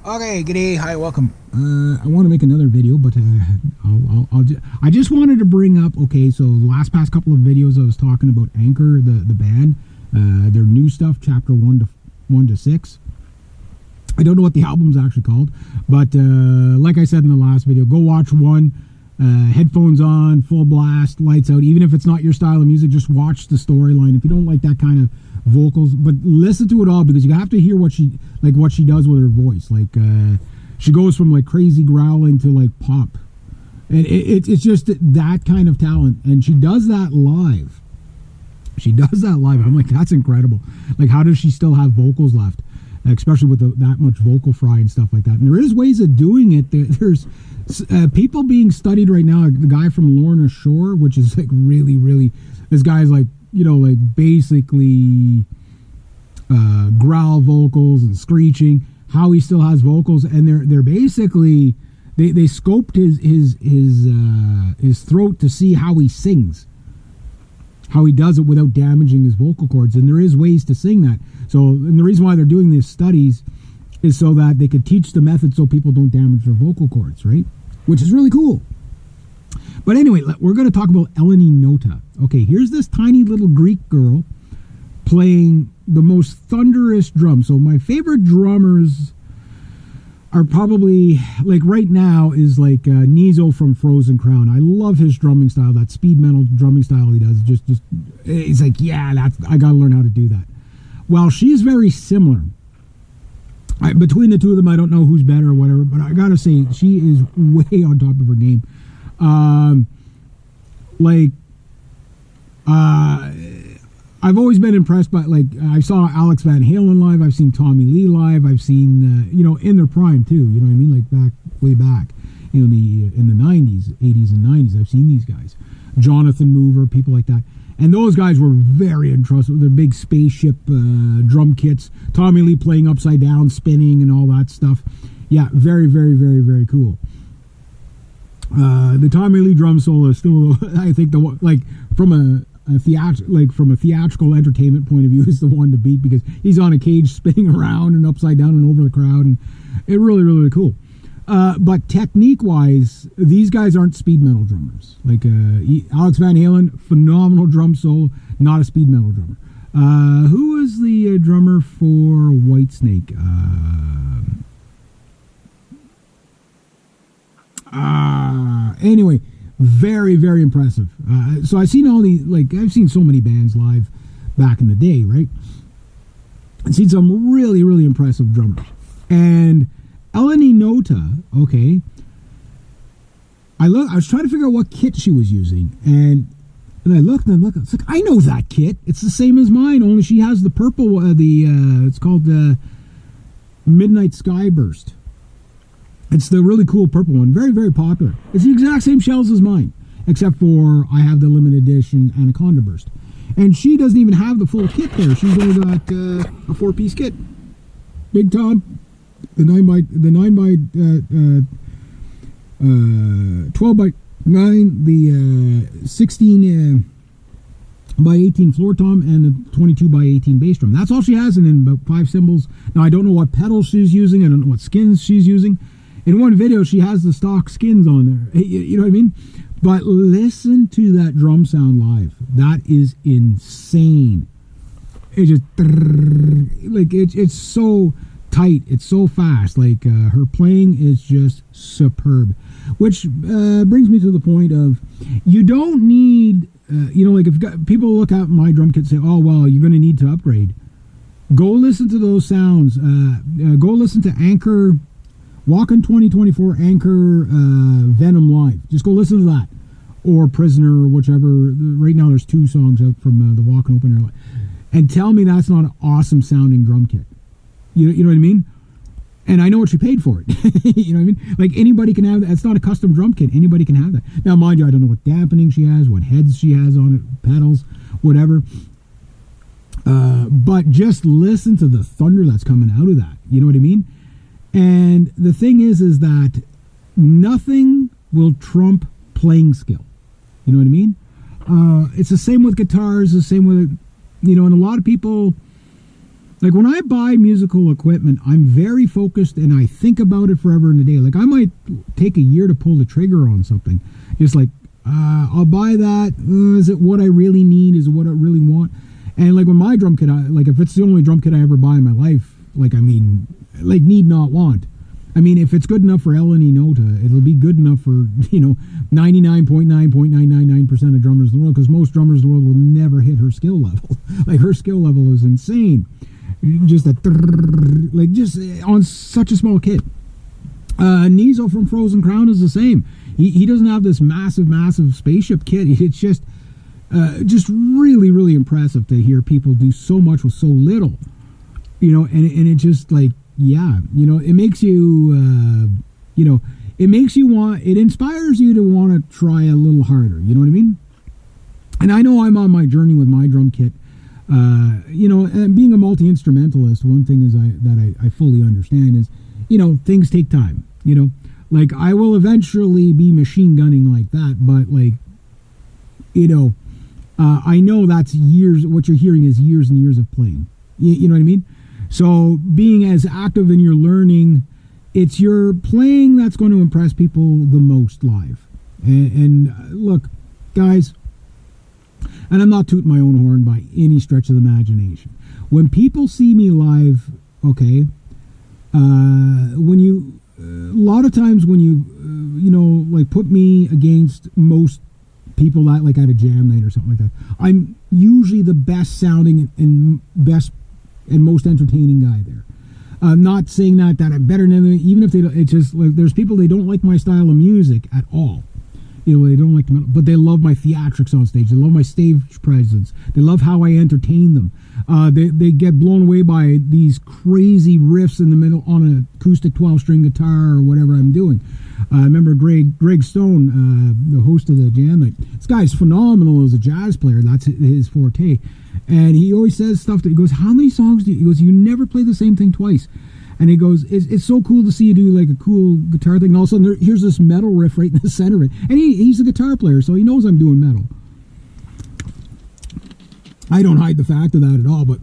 Okay, good day. Hi, welcome. I want to make another video, but I just wanted to bring up. Okay, so past couple of videos I was talking about Ankor, the band, their new stuff, chapter 1 to 6. I don't know what the album's actually called, but like I said in the last video, go watch one. Headphones on, full blast, lights out. Even if it's not your style of music, just watch the storyline. If you don't like that kind of vocals, but listen to it all, because you have to hear what she does with her voice. Like she goes from like crazy growling to like pop, and it's just that kind of talent. And she does that live. I'm like, that's incredible. Like, how does she still have vocals left, especially with that much vocal fry and stuff like that? And there is ways of doing it. There's people being studied right now. The guy from Lorna Shore, which is like really, this guy's like, like basically growl vocals and screeching. How he still has vocals, and they're basically they scoped his throat to see how he sings, how he does it without damaging his vocal cords. And there is ways to sing that. So, and the reason why they're doing these studies is so that they could teach the method so people don't damage their vocal cords, right? Which is really cool. But anyway, we're going to talk about Eleni Nota. Okay, here's this tiny little Greek girl playing the most thunderous drums. So my favorite drummers are probably, like right now, is like Nizo from Frozen Crown. I love his drumming style, that speed metal drumming style he does. Just it's like, yeah, I got to learn how to do that. Well, she's very similar. Between the two of them, I don't know who's better or whatever, but I gotta say, she is way on top of her game. I've always been impressed by, like, I saw Alex Van Halen live, I've seen Tommy Lee live, I've seen, in their prime too, you know what I mean? Like way back, in the 90s, 80s and 90s, I've seen these guys. Jonathan Mover, people like that. And those guys were very entrusted with their big spaceship drum kits. Tommy Lee playing upside down, spinning, and all that stuff. Yeah, very, very, very, very cool. The Tommy Lee drum solo is still, I think, from a theatrical entertainment point of view, is the one to beat, because he's on a cage spinning around and upside down and over the crowd, and it really, really cool. But technique-wise, these guys aren't speed metal drummers. Like Alex Van Halen, phenomenal drum solo, not a speed metal drummer. Who was the drummer for Whitesnake? Anyway, very, very impressive. So I've seen I've seen so many bands live back in the day, right? I've seen some really, really impressive drummers. And Eleni Nota, okay, I was trying to figure out what kit she was using, and I looked, it's like, I know that kit. It's the same as mine, only she has the purple, it's called Midnight Skyburst. It's the really cool purple one, very, very popular. It's the exact same shells as mine, except for I have the limited edition Anaconda Burst. And she doesn't even have the full kit there. She's only got a 4-piece kit. Big Tom. The 9 by 12 by 9, the 16 by 18 floor tom, and the 22 by 18 bass drum. That's all she has, and then about 5 cymbals. Now I don't know what pedals she's using. I don't know what skins she's using. In one video, she has the stock skins on there. You know what I mean? But listen to that drum sound live. That is insane. It just it's so tight, it's so fast. Like her playing is just superb, which brings me to the point of, you don't need like, if people look at my drum kit and say, oh well, you're going to need to upgrade, go listen to those sounds. Go listen to Ankor Walk-In 2024 Ankor Venom live. Just go listen to that, or Prisoner, or whichever. Right now there's 2 songs out from the Walk-In Open Air live, and tell me that's not an awesome sounding drum kit. You know what I mean? And I know what she paid for it. You know what I mean? Like, anybody can have that. It's not a custom drum kit. Anybody can have that. Now, mind you, I don't know what dampening she has, what heads she has on it, pedals, whatever. But just listen to the thunder that's coming out of that. You know what I mean? And the thing is that nothing will trump playing skill. You know what I mean? It's the same with guitars, the same with, and a lot of people, Like when I buy musical equipment, I'm very focused and I think about it forever and a day. Like I might take a year to pull the trigger on something. Just like, I'll buy that. Is it what I really need? Is it what I really want? And like with my drum kit, like if it's the only drum kit I ever buy in my life, like I mean, like need not want. I mean, if it's good enough for Eleni Nota, it'll be good enough for, 99.99999% of drummers in the world, because most drummers in the world will never hit her skill level. Like her skill level is insane. Just just on such a small kit. Nizo from Frozen Crown is the same. He doesn't have this massive spaceship kit. It's just really, really impressive to hear people do so much with so little. And it just like, yeah, it makes you, it inspires you to want to try a little harder. You know what I mean? And I know I'm on my journey with my drum kit. And being a multi-instrumentalist, one thing is that I fully understand is, things take time. Like I will eventually be machine gunning like that, but like, I know that's years. What you're hearing is years and years of playing. You know what I mean? So being as active in your learning, it's your playing that's going to impress people the most live. And look, guys, and I'm not tooting my own horn by any stretch of the imagination. When people see me live, okay, when you, a lot of times when you, like put me against most people that like at a jam night or something like that, I'm usually the best sounding and best and most entertaining guy there. I'm not saying that I'm better than them, even if they don't. It's just like there's people, they don't like my style of music at all. They don't like the metal, but they love my theatrics on stage. They love my stage presence. They love how I entertain them. They get blown away by these crazy riffs in the middle on an acoustic 12-string guitar or whatever I'm doing. I remember Greg Stone, the host of the jam night. This guy's phenomenal as a jazz player. That's his forte. And he always says stuff that he goes, how many songs do you? He goes, you never play the same thing twice. And he goes, it's so cool to see you do like a cool guitar thing. And all of a sudden, here's this metal riff right in the center of it. And he's a guitar player, so he knows I'm doing metal. I don't hide the fact of that at all, but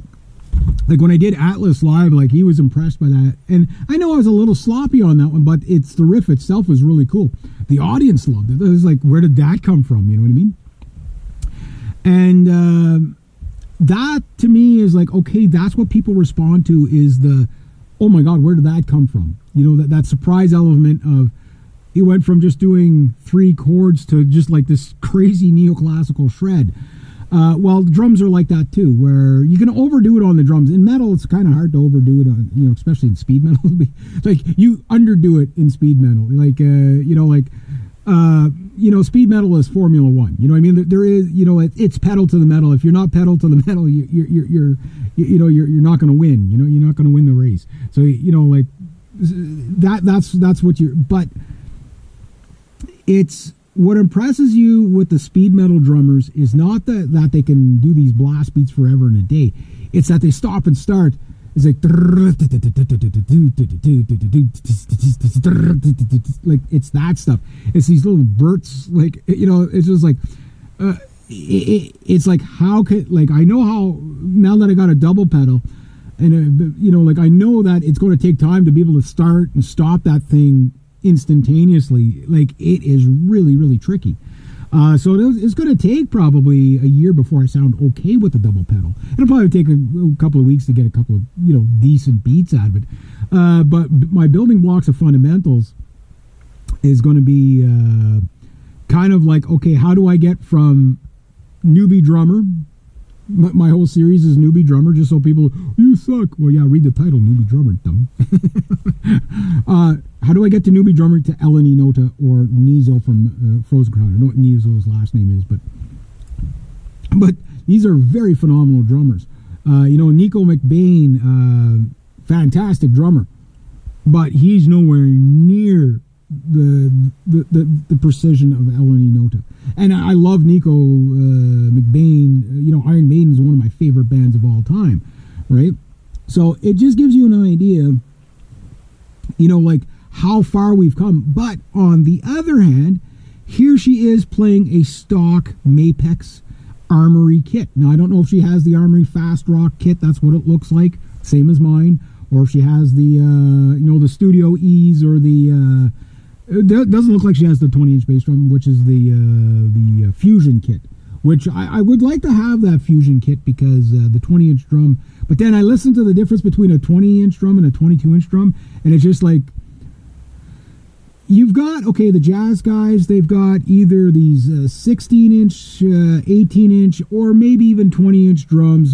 like when I did Atlas live, like he was impressed by that. And I know I was a little sloppy on that one, but it's the riff itself was really cool. The audience loved it. It was like, where did that come from? You know what I mean? And that to me is like, okay, that's what people respond to is the, oh my God, where did that come from? That surprise element of, he went from just doing 3 chords to just like this crazy neoclassical shred. Well, drums are like that too, where you can overdo it on the drums. In metal, it's kind of hard to overdo it on, especially in speed metal. Like you underdo it in speed metal. Like, speed metal is Formula One. You know what I mean? There is, it's pedal to the metal. If you're not pedal to the metal, you're not going to win. You're not going to win the race. So like that's what you're. But it's what impresses you with the speed metal drummers is not that they can do these blast beats forever and a day. It's that they stop and start. It's like it's that stuff. It's these little bursts, like it's just like it's like how could I know how now that I got a double pedal, and like I know that it's going to take time to be able to start and stop that thing instantaneously. Like it is really, really tricky. So it's going to take probably a year before I sound okay with the double pedal. It'll probably take a couple of weeks to get a couple of decent beats out of it. But my building blocks of fundamentals is going to be kind of like, okay, how do I get from newbie drummer? My whole series is newbie drummer, just so people, you suck. Well, yeah, read the title, newbie drummer, dummy. How do I get to newbie drummer to Eleni Nota or Nizo from Frozen Crown? I don't know what Nizo's last name is, but these are very phenomenal drummers. Nico McBain, fantastic drummer, but he's nowhere near the precision of Eleni Nota. And I love Nico McBain. Iron Maiden is one of my favorite bands of all time, right? So it just gives you an idea, like how far we've come. But on the other hand, here she is playing a stock Mapex Armory kit. Now, I don't know if she has the Armory Fast Rock kit. That's what it looks like same as mine, or if she has the the Studio E's or the it doesn't look like she has the 20-inch bass drum, which is the Fusion kit, which I would like to have that Fusion kit, because the 20-inch drum. But then I listened to the difference between a 20-inch drum and a 22-inch drum, and it's just like, you've got, okay, the jazz guys, they've got either these 16-inch, 18-inch, or maybe even 20-inch drums